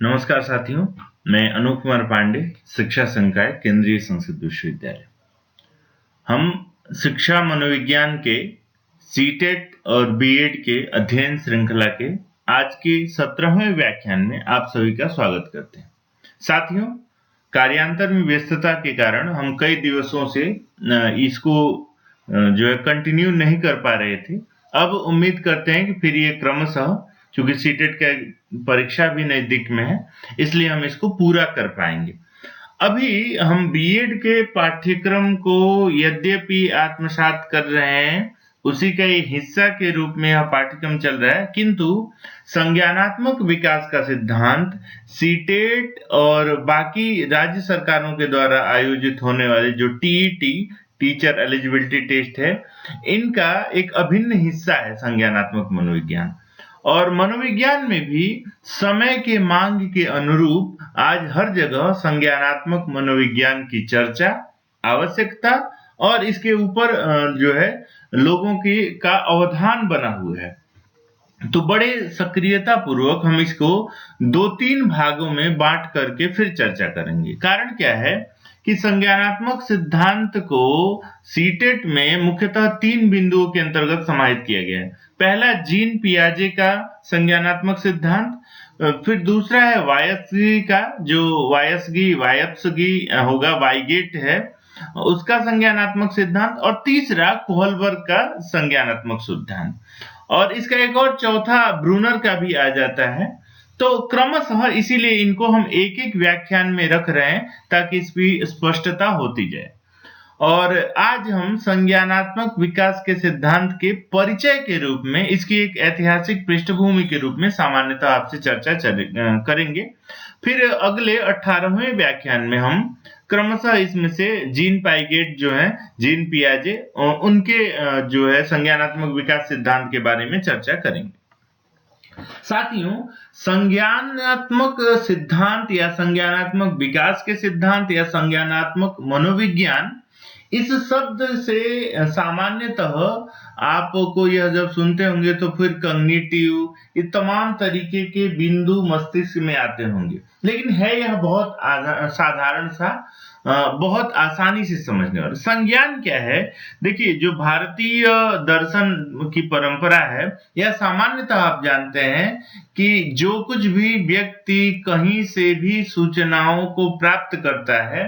नमस्कार साथियों, मैं अनूप कुमार पांडे, शिक्षा संकाय केंद्रीय संस्कृत विश्वविद्यालय। हम शिक्षा मनोविज्ञान के सीटेट और बीएड के अध्ययन श्रृंखला के आज के 17वें व्याख्यान में आप सभी का स्वागत करते हैं। साथियों, कार्यान्तर में व्यस्तता के कारण हम कई दिवसों से इसको कंटिन्यू नहीं कर पा रहे थे। अब उम्मीद करते हैं कि फिर ये क्रमशः, चूंकि सीटेट का परीक्षा भी नजदीक में है, इसलिए हम इसको पूरा कर पाएंगे। अभी हम बीएड के पाठ्यक्रम को यद्यपि आत्मसात कर रहे हैं, उसी का एक हिस्सा के रूप में यह पाठ्यक्रम चल रहा है, किंतु संज्ञानात्मक विकास का सिद्धांत सीटेट और बाकी राज्य सरकारों के द्वारा आयोजित होने वाले जो टीईटी टीचर एलिजिबिलिटी टेस्ट है, इनका एक अभिन्न हिस्सा है संज्ञानात्मक मनोविज्ञान। और मनोविज्ञान में भी समय के मांग के अनुरूप आज हर जगह संज्ञानात्मक मनोविज्ञान की चर्चा, आवश्यकता और इसके ऊपर लोगों का अवधान बना हुआ है। तो बड़े सक्रियता पूर्वक हम इसको 2-3 भागों में बांट करके फिर चर्चा करेंगे। कारण क्या है कि संज्ञानात्मक सिद्धांत को सीटेट में मुख्यतः 3 बिंदुओं के अंतर्गत समाहित किया गया है। पहला जीन पियाजे का संज्ञानात्मक सिद्धांत, फिर दूसरा है वायत्सगी का, जो वायत्सगी होगा, वाइगेट है, उसका संज्ञानात्मक सिद्धांत, और तीसरा कोहलबर्ग का संज्ञानात्मक सिद्धांत, और इसका एक और चौथा ब्रूनर का भी आ जाता है। तो क्रमशः इसीलिए इनको हम एक एक व्याख्यान में रख रहे हैं ताकि इसकी स्पष्टता होती जाए। और आज हम संज्ञानात्मक विकास के सिद्धांत के परिचय के रूप में, इसकी एक ऐतिहासिक पृष्ठभूमि के रूप में सामान्यतः आपसे चर्चा करेंगे। फिर अगले 18वें व्याख्यान में हम क्रमशः इसमें से जीन पाइगेट जीन पियाजे, उनके संज्ञानात्मक विकास सिद्धांत के बारे में चर्चा करेंगे। साथियों, संज्ञानात्मक सिद्धांत या संज्ञानात्मक विकास के सिद्धांत या संज्ञानात्मक मनोविज्ञान, इस शब्द से सामान्यतः आपको यह जब सुनते होंगे तो फिर कॉग्निटिव, ये तमाम तरीके के बिंदु मस्तिष्क में आते होंगे, लेकिन है यह बहुत साधारण सा, बहुत आसानी से समझने वाला। संज्ञान क्या है? देखिए, जो भारतीय दर्शन की परंपरा है, यह सामान्यतः आप जानते हैं कि जो कुछ भी व्यक्ति कहीं से भी सूचनाओं को प्राप्त करता है,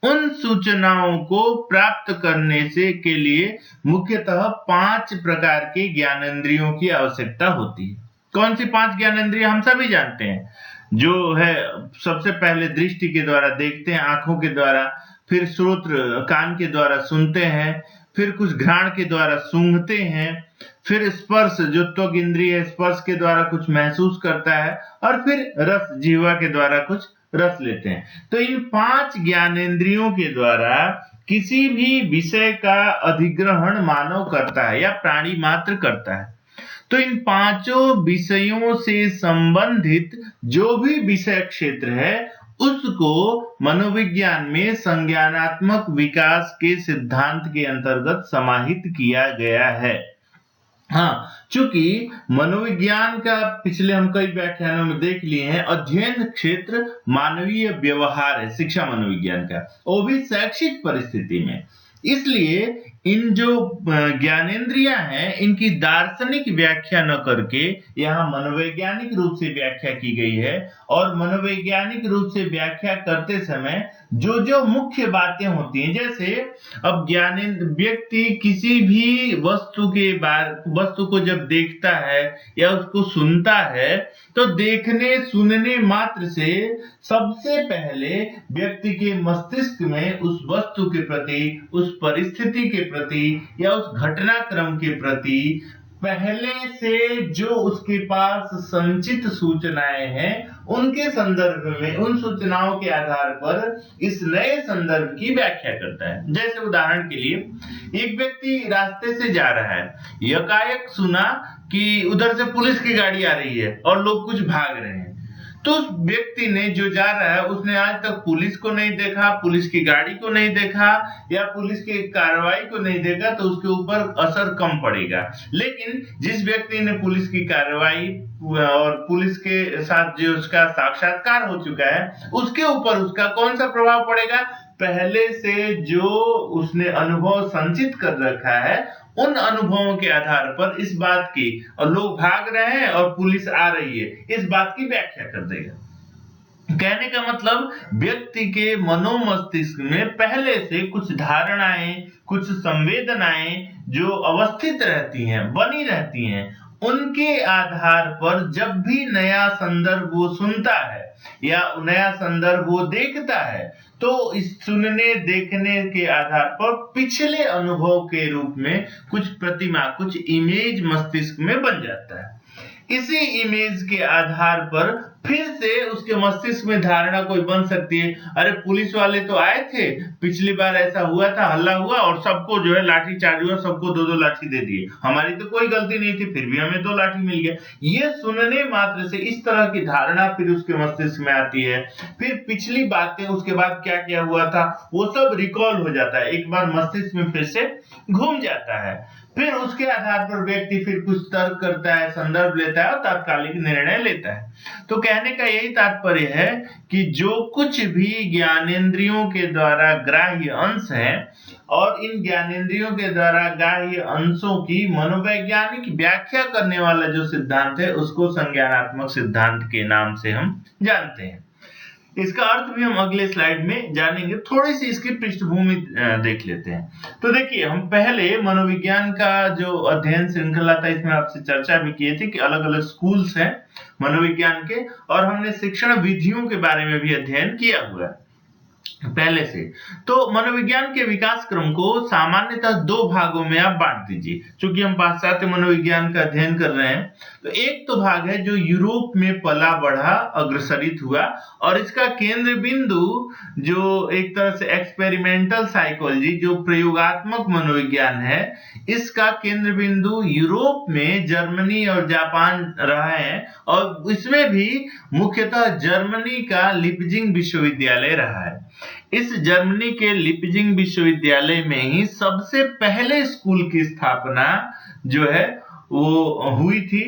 उन सूचनाओं को प्राप्त करने के लिए मुख्यतः 5 प्रकार के ज्ञानेंद्रियों की आवश्यकता होती है। कौन सी 5 ज्ञानेंद्रियां? हम सभी जानते हैं। जो है, सबसे पहले दृष्टि के द्वारा देखते हैं, आंखों के द्वारा, फिर श्रोत्र कान के द्वारा सुनते हैं, फिर कुछ घ्राण के द्वारा सूंघते हैं, फिर स्पर्श जो त्वक इंद्रिय है, स्पर्श के द्वारा कुछ महसूस करता है, और फिर रस जिह्वा के द्वारा कुछ रस लेते हैं। तो इन 5 ज्ञानेंद्रियों के द्वारा किसी भी विषय का अधिग्रहण मानव करता है या प्राणी मात्र करता है। तो इन 5 विषयों से संबंधित जो भी विषय क्षेत्र है, उसको मनोविज्ञान में संज्ञानात्मक विकास के सिद्धांत के अंतर्गत समाहित किया गया है। हाँ, चूंकि मनोविज्ञान का पिछले हम कई व्याख्यानों में देख लिए हैं, अध्ययन क्षेत्र मानवीय व्यवहार है, शिक्षा मनोविज्ञान का, वो भी शैक्षिक परिस्थिति में। इसलिए इन जो ज्ञानेंद्रियां हैं, इनकी दार्शनिक व्याख्या न करके यहाँ मनोवैज्ञानिक रूप से व्याख्या की गई है। और मनोवैज्ञानिक रूप से व्याख्या करते समय जो मुख्य बातें होती हैं, जैसे अब व्यक्ति किसी भी वस्तु को जब देखता है या उसको सुनता है, तो देखने सुनने मात्र से सबसे पहले व्यक्ति के मस्तिष्क में उस वस्तु के प्रति, उस परिस्थिति के प्रति या उस घटनाक्रम के प्रति पहले से जो उसके पास संचित सूचनाएं हैं, उनके संदर्भ में, उन सूचनाओं के आधार पर इस नए संदर्भ की व्याख्या करता है। जैसे उदाहरण के लिए, एक व्यक्ति रास्ते से जा रहा है, एकाएक सुना कि उधर से पुलिस की गाड़ी आ रही है और लोग कुछ भाग रहे हैं। तो उस व्यक्ति ने जो जा रहा है उसने आज तक पुलिस को नहीं देखा, पुलिस की गाड़ी को नहीं देखा या पुलिस की कार्रवाई को नहीं देखा, तो उसके ऊपर असर कम पड़ेगा। लेकिन जिस व्यक्ति ने पुलिस की कार्रवाई और पुलिस के साथ जो उसका साक्षात्कार हो चुका है, उसके ऊपर उसका कौन सा प्रभाव पड़ेगा? पहले से जो उसने अनुभव संचित कर रखा है, उन अनुभवों के आधार पर इस बात की, और लोग भाग रहे हैं और पुलिस आ रही है, इस बात की व्याख्या कर देगा। कहने का मतलब व्यक्ति के मनोमस्तिष्क में पहले से कुछ धारणाएं, कुछ संवेदनाएं जो अवस्थित रहती हैं, बनी रहती हैं, उनके आधार पर जब भी नया संदर्भ वो सुनता है या नया संदर्भ वो देखता है, तो इस सुनने देखने के आधार पर पिछले अनुभव के रूप में कुछ प्रतिमा, कुछ इमेज मस्तिष्क में बन जाता है। इसी इमेज के आधार पर फिर से उसके मस्तिष्क में धारणा कोई बन सकती है, अरे पुलिस वाले तो आए थे, पिछली बार ऐसा हुआ था, हल्ला हुआ और सबको जो है लाठी चार्ज हुआ, सबको 2-2 लाठी दे दिए, हमारी तो कोई गलती नहीं थी, फिर भी हमें 2 लाठी मिल गया। ये सुनने मात्र से इस तरह की धारणा फिर उसके मस्तिष्क में आती है। फिर पिछली बातें, उसके बाद क्या क्या हुआ था, वो सब रिकॉल हो जाता है, एक बार मस्तिष्क में फिर से घूम जाता है। फिर उसके आधार पर व्यक्ति फिर कुछ तर्क करता है, संदर्भ लेता है और तात्कालिक निर्णय लेता है। तो कहने का यही तात्पर्य है कि जो कुछ भी ज्ञानेंद्रियों के द्वारा ग्राह्य अंश है और इन ज्ञानेंद्रियों के द्वारा ग्राह्य अंशों की मनोवैज्ञानिक व्याख्या करने वाला जो सिद्धांत है, उसको संज्ञानात्मक सिद्धांत के नाम से हम जानते हैं। इसका अर्थ भी हम अगले स्लाइड में जानेंगे। थोड़ी सी इसकी पृष्ठभूमि देख लेते हैं। तो देखिए, हम पहले मनोविज्ञान का जो अध्ययन श्रृंखला था, इसमें आपसे चर्चा भी किए थे कि अलग अलग स्कूल्स हैं मनोविज्ञान के, और हमने शिक्षण विधियों के बारे में भी अध्ययन किया हुआ है पहले से। तो मनोविज्ञान के विकास क्रम को सामान्यतः 2 भागों में आप बांट दीजिए। चूंकि हम पाश्चात्य मनोविज्ञान का अध्ययन कर रहे हैं, तो एक तो भाग है जो यूरोप में पला बढ़ा, अग्रसरित हुआ, और इसका केंद्र बिंदु जो एक तरह से एक्सपेरिमेंटल साइकोलॉजी, जो प्रयोगात्मक मनोविज्ञान है, इसका केंद्र बिंदु यूरोप में जर्मनी और जापान रहा है, और इसमें भी मुख्यतः जर्मनी का लिपजिंग विश्वविद्यालय रहा है। इस जर्मनी के लिपजिंग विश्वविद्यालय में ही सबसे पहले स्कूल की स्थापना जो है वो हुई थी,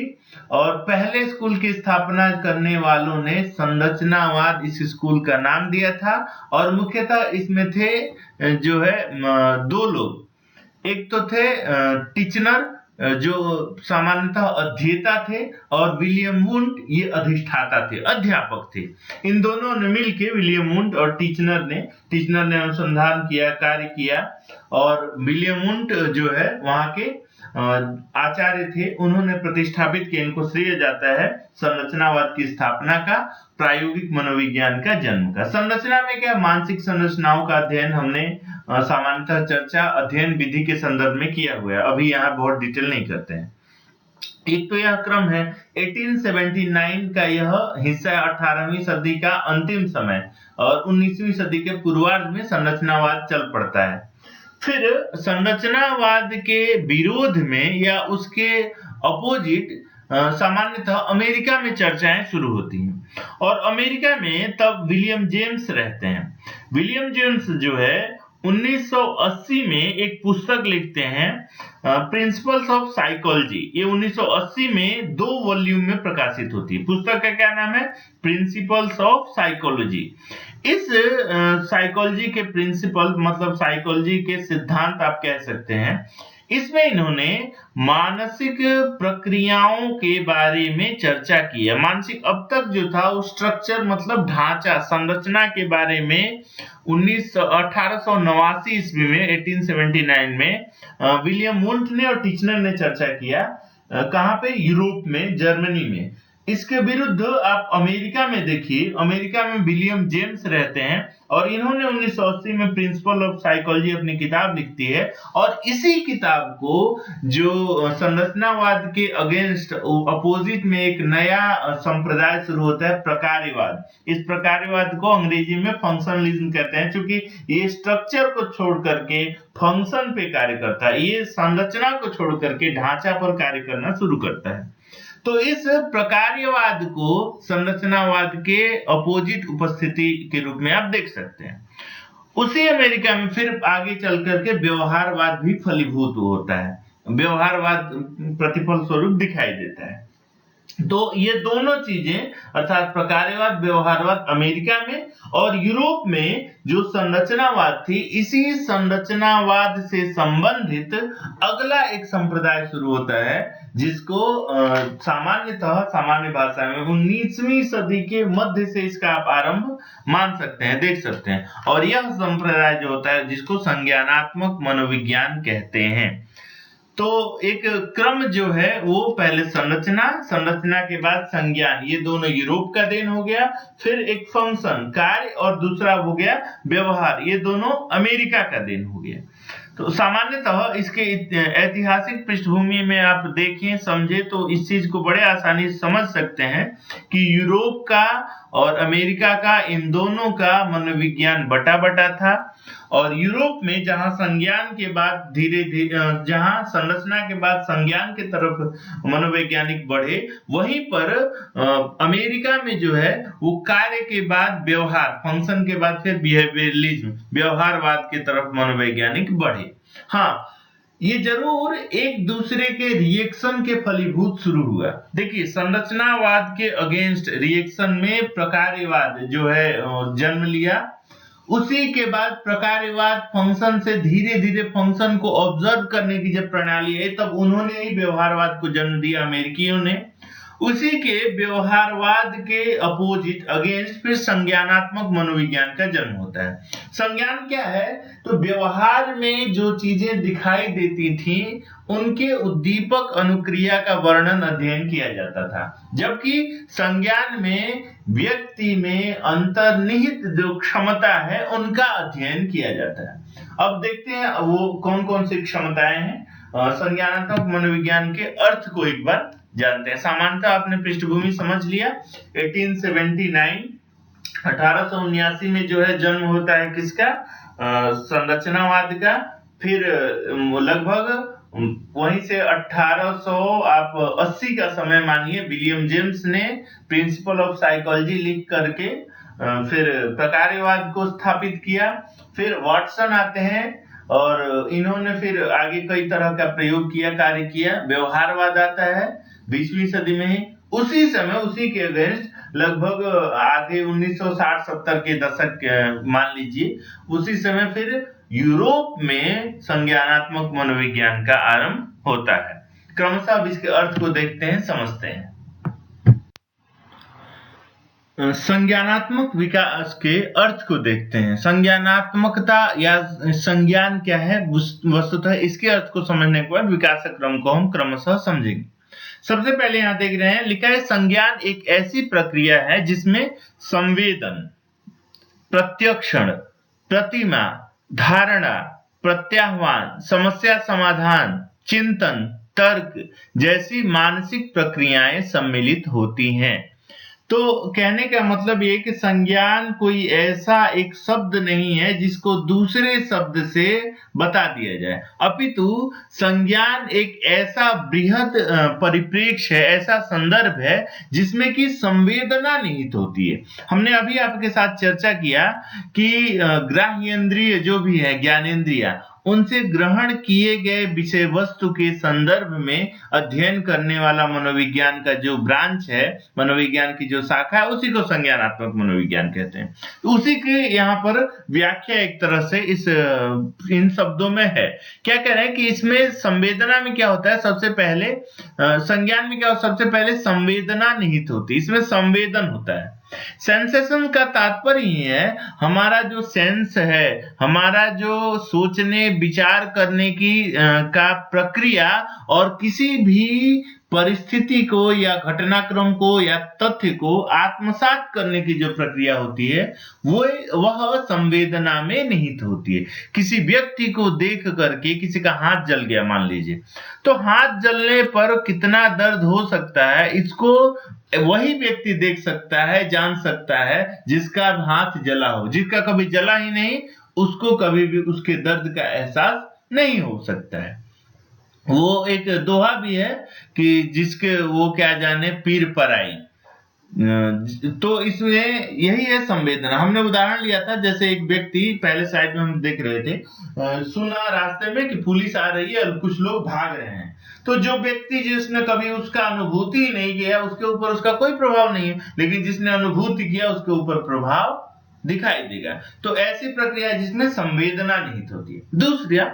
और पहले स्कूल की स्थापना करने वालों ने संरचनावाद इस स्कूल का नाम दिया था। और मुख्यतः इसमें थे जो है 2 लोग, एक तो थे टिचनर जो सामान्यतः अध्येता थे, और विलियम वुंट ये अधिष्ठाता थे, अध्यापक थे। इन दोनों ने मिलकर, विलियम वुंट और टिचनर ने अनुसंधान किया, कार्य किया, और विलियम वुंट जो है वहां के आचार्य थे, उन्होंने प्रतिष्ठापित किया। इनको श्रेय जाता है संरचनावाद की स्थापना का, प्रायोगिक मनोविज्ञान का जन्म का। संरचना में क्या, मानसिक संरचनाओं का अध्ययन हमने सामान्यतः चर्चा अध्ययन विधि के संदर्भ में किया हुआ है, अभी यहाँ बहुत डिटेल नहीं करते हैं। एक तो यह क्रम है 1879 का, यह हिस्सा 18वीं सदी का अंतिम समय, और 19वीं सदी के पूर्वार्ध में संरचनावाद चल पड़ता है। फिर संरचनावाद के विरोध में या उसके अपोजिट सामान्यतः अमेरिका में चर्चाएं शुरू होती हैं, और अमेरिका में तब विलियम जेम्स रहते हैं। विलियम जेम्स जो है 1980 में एक पुस्तक लिखते हैं, प्रिंसिपल्स ऑफ साइकोलॉजी। ये 1980 में 2 वॉल्यूम में प्रकाशित होती है। पुस्तक का क्या नाम है? Principles of psychology. इस साइकोलॉजी के प्रिंसिपल मतलब साइकोलॉजी के सिद्धांत आप कह सकते हैं। इसमें इन्होंने मानसिक प्रक्रियाओं के बारे में चर्चा की है। मानसिक अब तक जो था वो स्ट्रक्चर मतलब ढांचा, संरचना के बारे में 1889 ईस्वी में 1879 में विलियम वुंट ने और टिचनर ने चर्चा किया। कहां पे? यूरोप में, जर्मनी में। इसके विरुद्ध आप अमेरिका में देखिए, अमेरिका में विलियम जेम्स रहते हैं, और इन्होंने 1980 में प्रिंसिपल ऑफ साइकोलॉजी अपनी किताब लिखती है। और इसी किताब को जो संरचनावाद के अगेंस्ट अपोजिट में एक नया संप्रदाय शुरू होता है, प्रकार्यवाद। इस प्रकार्यवाद को अंग्रेजी में फंक्शनलिज्म कहते हैं, क्योंकि ये स्ट्रक्चर को छोड़ करके फंक्शन पे कार्य करता है, ये संरचना को छोड़ करके ढांचा पर कार्य करना शुरू करता है। तो इस प्रकार्यवाद को संरचनावाद के अपोजिट उपस्थिति के रूप में आप देख सकते हैं। उसी अमेरिका में फिर आगे चल करके व्यवहारवाद भी फलीभूत होता है, व्यवहारवाद प्रतिफल स्वरूप दिखाई देता है। तो ये दोनों चीजें अर्थात प्रकार्यवाद व्यवहारवाद अमेरिका में और यूरोप में जो संरचनावाद थी, इसी संरचनावाद से संबंधित अगला एक संप्रदाय शुरू होता है जिसको सामान्य भाषा में 19वीं सदी के मध्य से इसका आप आरंभ मान सकते हैं, देख सकते हैं। और यह संप्रदाय जो होता है जिसको संज्ञानात्मक मनोविज्ञान कहते हैं। तो एक क्रम जो है वो पहले संरचना के बाद संज्ञान, ये दोनों यूरोप का देन हो गया। फिर एक फंक्शन कार्य और दूसरा हो गया व्यवहार, ये दोनों अमेरिका का देन हो गया। तो सामान्यतः इसके ऐतिहासिक पृष्ठभूमि में आप देखें समझे तो इस चीज को बड़े आसानी से समझ सकते हैं कि यूरोप का और अमेरिका का, इन दोनों का मनोविज्ञान बटा बटा था। और यूरोप में जहां संज्ञान के बाद धीरे धीरे जहां संरचना के बाद संज्ञान की तरफ मनोवैज्ञानिक बढ़े, वहीं पर अमेरिका में जो है वो कार्य के बाद व्यवहार, फंक्शन के बाद फिर बिहेवियरलिज्म, व्यवहारवाद की तरफ मनोवैज्ञानिक बढ़े। हाँ, ये जरूर एक दूसरे के रिएक्शन के फलीभूत शुरू हुआ। देखिए, संरचनावाद के अगेंस्ट रिएक्शन में प्रकार्यवाद जो है जन्म लिया। उसी के बाद प्रकार्यवाद फंक्शन से धीरे धीरे फंक्शन को ऑब्जर्व करने की जब प्रणाली है, तब उन्होंने ही व्यवहारवाद को जन्म दिया, अमेरिकियों ने। उसी के व्यवहारवाद के अपोजिट अगेंस्ट फिर संज्ञानात्मक मनोविज्ञान का जन्म होता है। संज्ञान क्या है? तो व्यवहार में जो चीजें दिखाई देती थी उनके उद्दीपक अनुक्रिया का वर्णन अध्ययन किया जाता था, जबकि संज्ञान में व्यक्ति में अंतर्निहित जो क्षमता है उनका अध्ययन किया जाता है। अब देखते हैं वो कौन कौन सी क्षमताएं हैं। संज्ञानात्मक मनोविज्ञान के अर्थ को एक बार जानते हैं। सामान्यतः आपने पृष्ठभूमि समझ लिया। 1879 में जो है जन्म होता है किसका? संरचनावाद का। फिर लगभग वहीं से 1880 का समय मानिए, विलियम जेम्स ने प्रिंसिपल ऑफ साइकोलॉजी लिख करके फिर प्रकार्यवाद को स्थापित किया। फिर वाटसन आते हैं और इन्होंने फिर आगे कई तरह का प्रयोग किया, कार्य किया। व्यवहारवाद आता है 20वीं सदी में ही। उसी समय उसी के अगेंस्ट लगभग आगे 1960-70 के दशक मान लीजिए, उसी समय फिर यूरोप में संज्ञानात्मक मनोविज्ञान का आरंभ होता है। क्रमशः अब इसके अर्थ को देखते हैं, समझते हैं। संज्ञानात्मक विकास के अर्थ को देखते हैं। संज्ञानात्मकता या संज्ञान क्या है, वस्तुतः इसके अर्थ को समझने के बाद विकास क्रम को हम क्रमशः समझेंगे। सबसे पहले यहां देख रहे हैं, लिखा है संज्ञान एक ऐसी प्रक्रिया है जिसमें संवेदन, प्रत्यक्षण, प्रतिमा, धारणा, प्रत्याह्वान, समस्या समाधान, चिंतन, तर्क जैसी मानसिक प्रक्रियाएं सम्मिलित होती हैं। तो कहने का मतलब ये कि संज्ञान कोई ऐसा एक शब्द नहीं है जिसको दूसरे शब्द से बता दिया जाए, अपितु संज्ञान एक ऐसा बृहद परिप्रेक्ष्य है, ऐसा संदर्भ है जिसमें कि संवेदना निहित होती है। हमने अभी आपके साथ चर्चा किया कि ग्राह्येंद्रिय जो भी है, ज्ञानेंद्रिया, उनसे ग्रहण किए गए विषय वस्तु के संदर्भ में अध्ययन करने वाला मनोविज्ञान का जो ब्रांच है, मनोविज्ञान की जो शाखा है, उसी को संज्ञानात्मक मनोविज्ञान कहते हैं। तो उसी के यहाँ पर व्याख्या एक तरह से इन शब्दों में है। क्या कह रहे हैं कि इसमें संवेदना में क्या होता है, सबसे पहले संज्ञान में क्या होता है, सबसे पहले संवेदना निहित होती है, इसमें संवेदन होता है। सेंसेशन का तात्पर्य ही है हमारा जो सेंस है, हमारा जो सोचने विचार करने की का प्रक्रिया और किसी भी परिस्थिति को या घटनाक्रम को या तथ्य को आत्मसात करने की जो प्रक्रिया होती है वह संवेदना में निहित होती है। किसी व्यक्ति को देख करके किसी का हाथ जल गया मान लीजिए, तो हाथ जलने पर कितना दर्द हो सकता है इसको वही व्यक्ति देख सकता है, जान सकता है जिसका हाथ जला हो। जिसका कभी जला ही नहीं, उसको कभी भी उसके दर्द का एहसास नहीं हो सकता है। वो एक दोहा भी है कि जिसके वो क्या जाने पीर पराई। तो इसमें यही है संवेदना। हमने उदाहरण लिया था, जैसे एक व्यक्ति पहले साइड में हम देख रहे थे, सुना रास्ते में कि पुलिस आ रही है और कुछ लोग भाग रहे हैं। तो जो व्यक्ति जिसने कभी उसका अनुभूति ही नहीं किया, उसके ऊपर उसका कोई प्रभाव नहीं है, लेकिन जिसने अनुभूति किया उसके ऊपर प्रभाव दिखाई देगा। तो ऐसी प्रक्रिया है जिसमें संवेदना निहित होती है। दूसरा,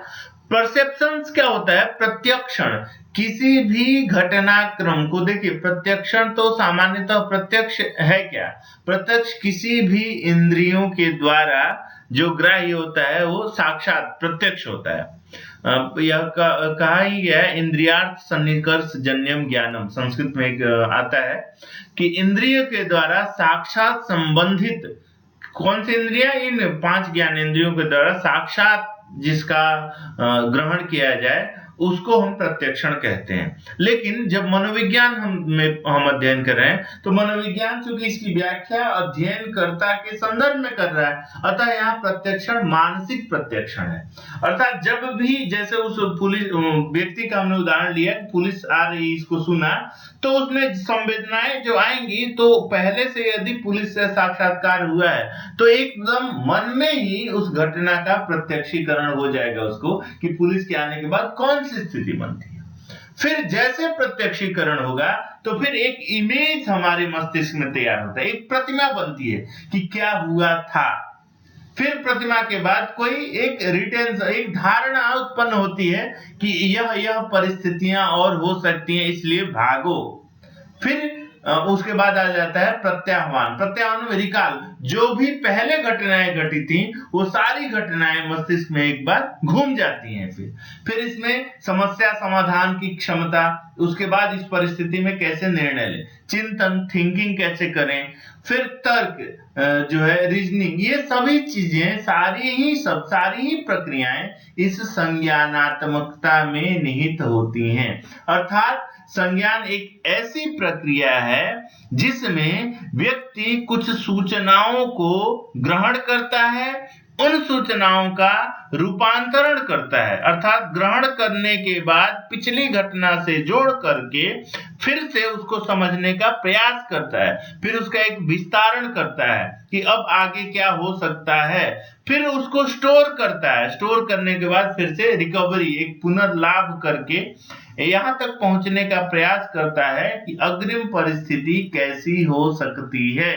परसेप्शंस क्या होता है? प्रत्यक्षण। किसी भी घटनाक्रम को देखिए, प्रत्यक्षण तो सामान्यतः प्रत्यक्ष है क्या? प्रत्यक्ष किसी भी इंद्रियों के द्वारा जो ग्राह्य होता है वो साक्षात प्रत्यक्ष होता है। यह कहा ही गया है, इंद्रियार्थ सन्निकर्ष जन्यम ज्ञानम, संस्कृत में एक आता है कि इंद्रिय के द्वारा साक्षात संबंधित कौन सी इंद्रिया? इन 5 ज्ञानेंद्रियों के द्वारा साक्षात जिसका ग्रहण किया जाए उसको हम प्रत्यक्षण कहते हैं। लेकिन जब मनोविज्ञान हम अध्ययन कर रहे हैं, तो मनोविज्ञान चूंकि इसकी व्याख्या अध्ययनकर्ता के संदर्भ में कर रहा है, अतः यहाँ प्रत्यक्षण मानसिक प्रत्यक्षण है। अर्थात जब भी, जैसे उस पुलिस व्यक्ति का हमने उदाहरण लिया, पुलिस आ रही, इसको सुना, तो उसमें संवेदनाएं जो आएंगी, तो पहले से यदि पुलिस से साक्षात्कार हुआ है तो एकदम मन में ही उस घटना का प्रत्यक्षीकरण हो जाएगा उसको, कि पुलिस के आने के बाद कौन सी स्थिति बनती है। फिर जैसे प्रत्यक्षीकरण होगा तो फिर एक इमेज हमारे मस्तिष्क में तैयार होता है, एक प्रतिमा बनती है कि क्या हुआ था। फिर प्रतिमा के बाद कोई एक रिटेंशन, एक धारणा उत्पन्न होती है कि यह परिस्थितियां और हो सकती हैं, इसलिए भागो। फिर उसके बाद आ जाता है प्रत्याह्वान। प्रत्याह्वान में रिकॉल, जो भी पहले घटनाएं घटी थी वो सारी घटनाएं मस्तिष्क में एक बार घूम जाती हैं। फिर इसमें समस्या समाधान की क्षमता, उसके बाद इस परिस्थिति में कैसे निर्णय लें, चिंतन, थिंकिंग कैसे करें, फिर तर्क जो है, रीजनिंग, ये सभी चीजें, सारी ही प्रक्रियाएं इस संज्ञानात्मकता में निहित होती हैं। अर्थात संज्ञान एक ऐसी प्रक्रिया है जिसमें व्यक्ति कुछ सूचनाओं को ग्रहण करता है, उन सूचनाओं का रूपांतरण करता है, अर्थात ग्रहण करने के बाद पिछली घटना से जोड़ करके फिर से उसको समझने का प्रयास करता है, फिर उसका एक विस्तारण करता है कि अब आगे क्या हो सकता है, फिर उसको स्टोर करता है, स्टोर करने के बाद फिर से रिकवरी, एक पुनर्लाभ करके यहां तक पहुंचने का प्रयास करता है कि अग्रिम परिस्थिति कैसी हो सकती है।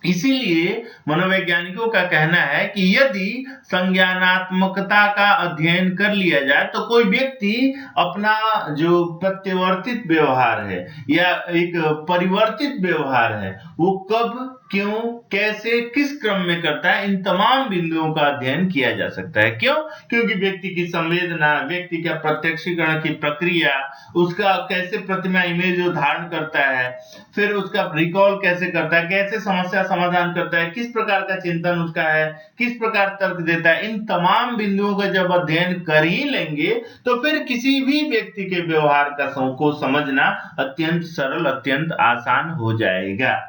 इसीलिए मनोवैज्ञानिकों का कहना है कि यदि संज्ञानात्मकता का अध्ययन कर लिया जाए तो कोई व्यक्ति अपना जो प्रत्यावर्तित व्यवहार है या एक परिवर्तित व्यवहार है वो कब, क्यों, कैसे, किस क्रम में करता है, इन तमाम बिंदुओं का अध्ययन किया जा सकता है। क्यों? क्योंकि व्यक्ति की संवेदना, व्यक्ति का प्रत्यक्षीकरण की प्रक्रिया, उसका कैसे प्रतिमा इमेज धारण करता है, फिर उसका रिकॉल कैसे करता है, कैसे समस्या समाधान करता है, किस प्रकार का चिंतन उसका है, किस प्रकार तर्क देता है, इन तमाम बिंदुओं का जब अध्ययन कर ही लेंगे तो फिर किसी भी व्यक्ति के व्यवहार को समझना अत्यंत सरल, अत्यंत आसान हो जाएगा।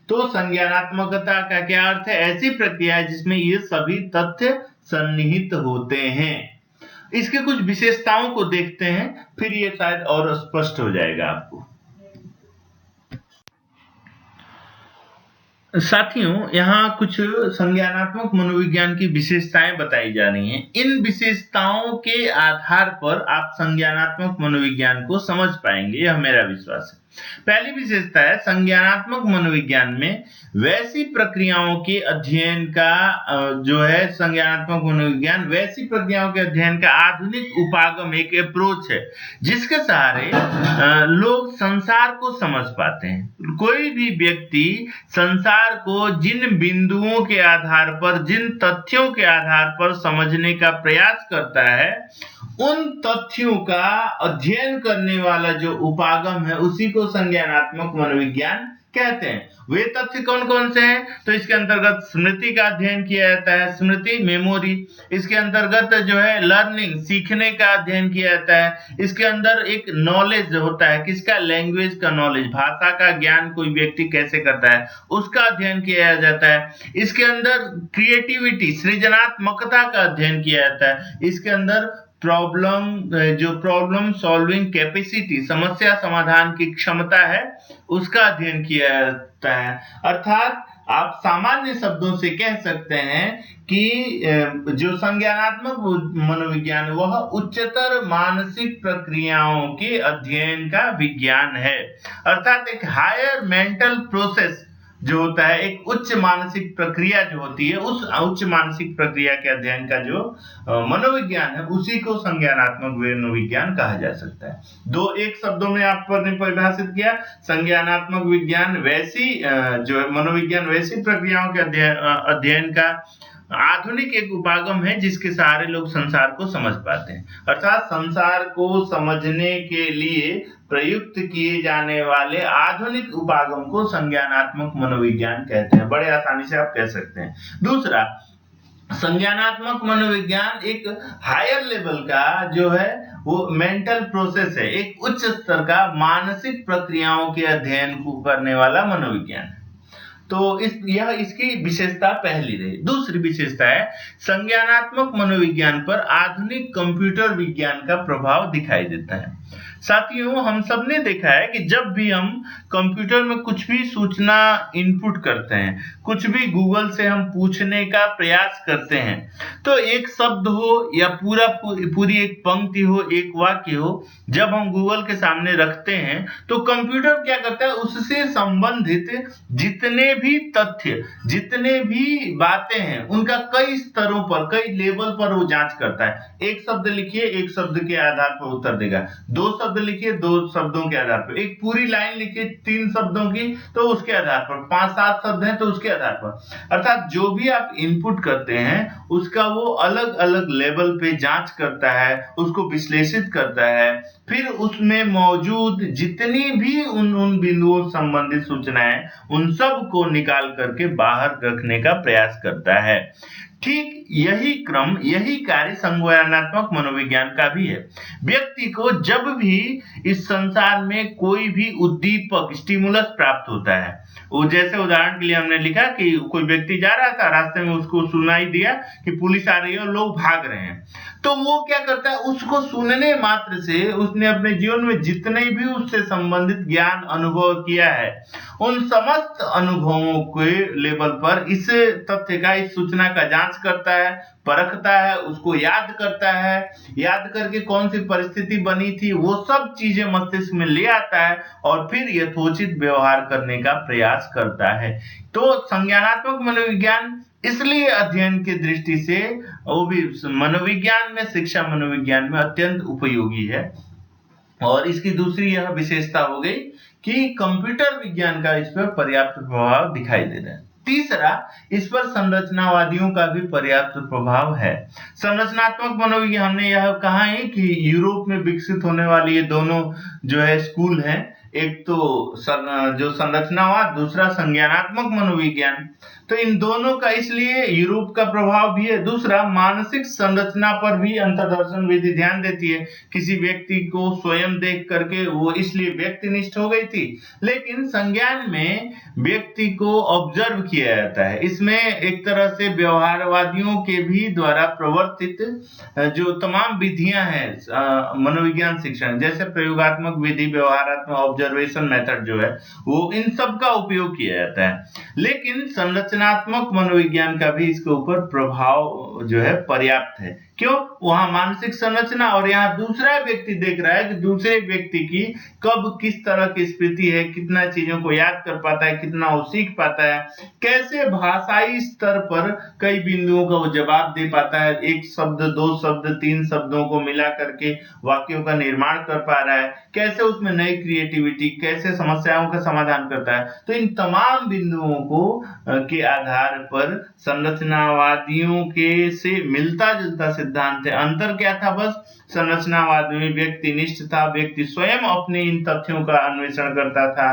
तो संज्ञानात्मकता का क्या अर्थ है? ऐसी प्रक्रिया है जिसमें ये सभी तथ्य सन्निहित होते हैं। इसके कुछ विशेषताओं को देखते हैं, फिर ये शायद और स्पष्ट हो जाएगा आपको। साथियों, यहाँ कुछ संज्ञानात्मक मनोविज्ञान की विशेषताएं बताई जा रही हैं। इन विशेषताओं के आधार पर आप संज्ञानात्मक मनोविज्ञान को समझ पाएंगे, यह मेरा विश्वास है। पहली विशेषता है, संज्ञानात्मक मनोविज्ञान में वैसी प्रक्रियाओं के अध्ययन का जो है, संज्ञानात्मक मनोविज्ञान वैसी प्रक्रियाओं के अध्ययन का आधुनिक उपागम, एक अप्रोच है जिसके सहारे लोग संसार को समझ पाते हैं। कोई भी व्यक्ति संसार को जिन बिंदुओं के आधार पर, जिन तथ्यों के आधार पर समझने का प्रयास करता है, उन तथ्यों का अध्ययन करने वाला जो उपागम है उसी को संज्ञानात्मक मनोविज्ञान कहते हैं। वे तथ्य कौन कौन से हैं? तो इसके अंतर्गत स्मृति का अध्ययन किया जाता है, स्मृति, मेमोरी। इसके अंतर्गत जो है लर्निंग, सीखने का अध्ययन किया जाता है। इसके अंदर एक नॉलेज होता है, किसका? लैंग्वेज का नॉलेज, भाषा का ज्ञान कोई व्यक्ति कैसे करता है उसका अध्ययन किया जाता है। इसके अंदर क्रिएटिविटी, सृजनात्मकता का अध्ययन किया जाता है। इसके अंदर प्रॉब्लम सॉल्विंग कैपेसिटी, समस्या समाधान की क्षमता है, उसका अध्ययन किया जाता है। अर्थात आप सामान्य शब्दों से कह सकते हैं कि जो संज्ञानात्मक मनोविज्ञान है वह उच्चतर मानसिक प्रक्रियाओं के अध्ययन का विज्ञान है। अर्थात एक हायर मेंटल प्रोसेस जो होता है, एक उच्च मानसिक प्रक्रिया जो होती है, उस उच्च मानसिक प्रक्रिया के अध्ययन का जो मनोविज्ञान है, उसी को संज्ञानात्मक मनोविज्ञान कहा जा सकता है। एक शब्दों में आप पर ने परिभाषित किया, संज्ञानात्मक विज्ञान वैसी जो है मनोविज्ञान वैसी प्रक्रियाओं के अध्ययन का आधुनिक एक उपागम है जिसके सहारे लोग संसार को समझ पाते हैं। अर्थात संसार को समझने के लिए प्रयुक्त किए जाने वाले आधुनिक उपागम को संज्ञानात्मक मनोविज्ञान कहते हैं। बड़े आसानी से आप कह सकते हैं। दूसरा, संज्ञानात्मक मनोविज्ञान एक हायर लेवल का जो है वो मेंटल प्रोसेस है, एक उच्च स्तर का मानसिक प्रक्रियाओं के अध्ययन को करने वाला मनोविज्ञान है। तो इसकी विशेषता पहली रही। दूसरी विशेषता है संज्ञानात्मक मनोविज्ञान पर आधुनिक कंप्यूटर विज्ञान का प्रभाव दिखाई देता है। साथियों, हम सबने देखा है कि जब भी हम कंप्यूटर में कुछ भी सूचना इनपुट करते हैं, कुछ भी गूगल से हम पूछने का प्रयास करते हैं, तो एक शब्द हो या पूरी एक पंक्ति हो, एक वाक्य हो, जब हम गूगल के सामने रखते हैं तो कंप्यूटर क्या करता है, उससे संबंधित जितने भी तथ्य, जितने भी बातें हैं, उनका कई स्तरों पर, कई लेवल पर वो जांच करता है। एक शब्द लिखिए, एक शब्द के आधार पर उत्तर देगा। दो शब्द लिखिए, दो शब्दों के आधार पर। एक पूरी लाइन लिखिए 3 शब्दों की, तो उसके आधार पर। 5-7 शब्द हैं तो उसके आधार पर। अर्थात जो भी आप इनपुट करते हैं उसका वो अलग अलग लेवल पे जांच करता है, उसको विश्लेषित करता है, फिर उसमें मौजूद जितनी भी उन बिंदुओं संबंधित सूचनाएं, उन सब को निकाल करके बाहर रखने का प्रयास करता है। ठीक यही क्रम, यही कार्य संज्ञानात्मक मनोविज्ञान का भी है। व्यक्ति को जब भी इस संसार में कोई भी उद्दीपक, स्टिमुलस प्राप्त होता है, वो जैसे उदाहरण के लिए हमने लिखा कि कोई व्यक्ति जा रहा था, रास्ते में उसको सुनाई दिया कि पुलिस आ रही है और लोग भाग रहे हैं, तो वो क्या करता है, उसको सुनने मात्र से उसने अपने जीवन में जितने भी उससे संबंधित ज्ञान अनुभव किया है, उन समस्त अनुभवों के लेवल पर इस तथ्य का, इस सूचना का जांच करता है, परखता है, उसको याद करता है, याद करके कौन सी परिस्थिति बनी थी, वो सब चीजें मस्तिष्क में ले आता है और फिर यथोचित व्यवहार करने का प्रयास करता है। तो संज्ञानात्मक मनोविज्ञान इसलिए अध्ययन की दृष्टि से वो भी मनोविज्ञान में, शिक्षा मनोविज्ञान में अत्यंत उपयोगी है। और इसकी दूसरी यह विशेषता हो गई कि कंप्यूटर विज्ञान का इस पर पर्याप्त प्रभाव दिखाई दे रहा है। तीसरा, इस पर संरचनावादियों का भी पर्याप्त प्रभाव है। संरचनात्मक मनोविज्ञान, हमने यह कहा है कि यूरोप में विकसित होने वाली ये दोनों जो है स्कूल हैं, एक तो जो संरचनावाद, दूसरा संज्ञानात्मक मनोविज्ञान। तो इन दोनों का इसलिए यूरोप का प्रभाव भी है। दूसरा, मानसिक संरचना पर भी अंतर्दर्शन विधि ध्यान देती है। किसी व्यक्ति को स्वयं देख करके वो इसलिए व्यक्तिनिष्ठ हो गई थी, लेकिन संज्ञान में व्यक्ति को ऑब्जर्व किया जाता है। इसमें एक तरह से व्यवहारवादियों के भी द्वारा प्रवर्तित जो तमाम विधियां हैं मनोविज्ञान शिक्षण, जैसे प्रयोगात्मक विधि, व्यवहारात्मक ऑब्जर्वेशन मेथड जो है, वो इन सब का उपयोग किया जाता है। लेकिन संरचनात्मक मनोविज्ञान का भी इसके ऊपर प्रभाव जो है पर्याप्त है। क्यों? वहां मानसिक संरचना, और यहाँ दूसरा व्यक्ति देख रहा है कि दूसरे व्यक्ति की कब किस तरह की स्मृति है, कितना चीजों को याद कर पाता है, कितना वो सीख पाता है, कैसे भाषाई स्तर पर कई बिंदुओं का वो जवाब दे पाता है, एक शब्द, दो शब्द, 3 शब्दों को मिला करके वाक्यों का निर्माण कर पा रहा है, कैसे उसमें नई क्रिएटिविटी, कैसे समस्याओं का समाधान करता है। तो इन तमाम बिंदुओं को के आधार पर संरचनावादियों के से मिलता जुलता सिद्धांत है। अंतर क्या था? बस संरचनावाद में व्यक्तिनिष्ठ था, व्यक्ति स्वयं अपने इन तथ्यों का अन्वेषण करता था,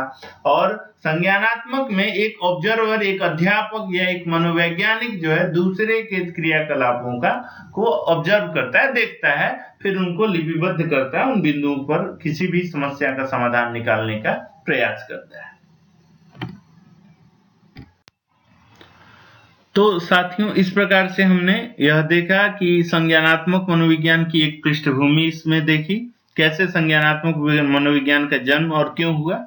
और संज्ञानात्मक में एक ऑब्जर्वर, एक अध्यापक या एक मनोवैज्ञानिक जो है दूसरे के क्रियाकलापों का को ऑब्जर्व करता है, देखता है, फिर उनको लिपिबद्ध करता है, उन बिंदुओं पर किसी भी समस्या का समाधान निकालने का प्रयास करता है। तो साथियों, इस प्रकार से हमने यह देखा कि संज्ञानात्मक मनोविज्ञान की एक पृष्ठभूमि इसमें देखी, कैसे संज्ञानात्मक मनोविज्ञान का जन्म और क्यों हुआ।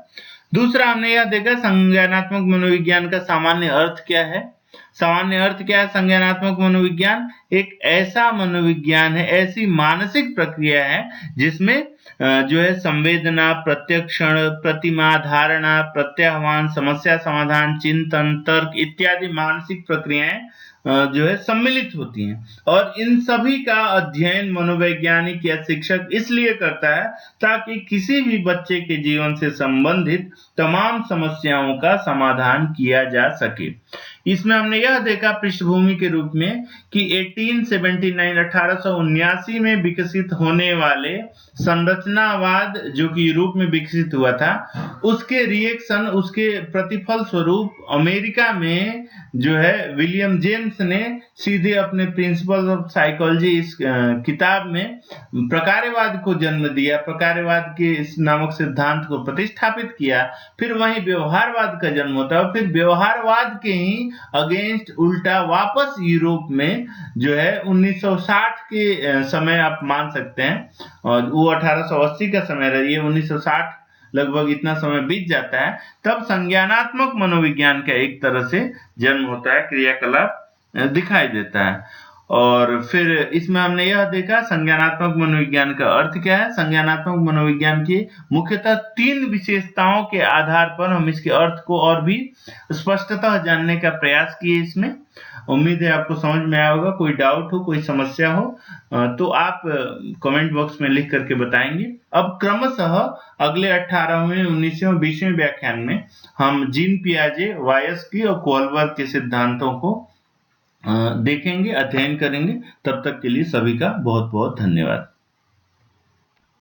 दूसरा हमने यह देखा संज्ञानात्मक मनोविज्ञान का सामान्य अर्थ क्या है। सामान्य अर्थ क्या है? संज्ञानात्मक मनोविज्ञान एक ऐसा मनोविज्ञान है, ऐसी मानसिक प्रक्रिया है जिसमें जो है संवेदना, प्रत्यक्षण, प्रतिमा, धारणा, प्रत्याह्वान, समस्या समाधान, चिंतन, तर्क इत्यादि मानसिक प्रक्रियाएं जो है सम्मिलित होती हैं। और इन सभी का अध्ययन मनोवैज्ञानिक या शिक्षक इसलिए करता है ताकि किसी भी बच्चे के जीवन से संबंधित तमाम समस्याओं का समाधान किया जा सके। इसमें हमने यह देखा पृष्ठभूमि के रूप में कि 1879 में विकसित होने वाले संरचनावाद जो कि यूरोप में विकसित हुआ था, उसके रिएक्शन, उसके प्रतिफल स्वरूप अमेरिका में जो है विलियम जेम्स ने सीधे अपने प्रिंसिपल्स ऑफ साइकोलॉजी इस किताब में प्रकारवाद को जन्म दिया, प्रकारवाद के इस नामक सिद्धांत को प्रतिष्ठापित किया। फिर वहीं व्यवहारवाद का जन्म होता है और फिर व्यवहारवाद के ही अगेंस्ट उल्टा वापस यूरोप में जो है 1960 के समय आप मान सकते हैं, और वो 1880 का समय रही है, 1960 लगभग इतना समय बीत जाता है, तब संज्ञानात्मक मनोविज्ञान का एक तरह से जन्म होता है, क्रियाकलाप दिखाई देता है। और फिर इसमें हमने यह देखा संज्ञानात्मक मनोविज्ञान का अर्थ क्या है। संज्ञानात्मक मनोविज्ञान की मुख्यतः 3 विशेषताओं के आधार पर हम इसके अर्थ को और भी स्पष्टतः जानने का प्रयास किए। इसमें उम्मीद है आपको समझ में आया होगा। कोई डाउट हो, कोई समस्या हो तो आप कमेंट बॉक्स में लिख करके बताएंगे। अब क्रमशः अगले 18वें, 19वें और 20वें व्याख्यान में हम जीन पियाजे, वायस्की और कोलबर्ग के सिद्धांतों को देखेंगे, अध्ययन करेंगे। तब तक के लिए सभी का बहुत बहुत धन्यवाद।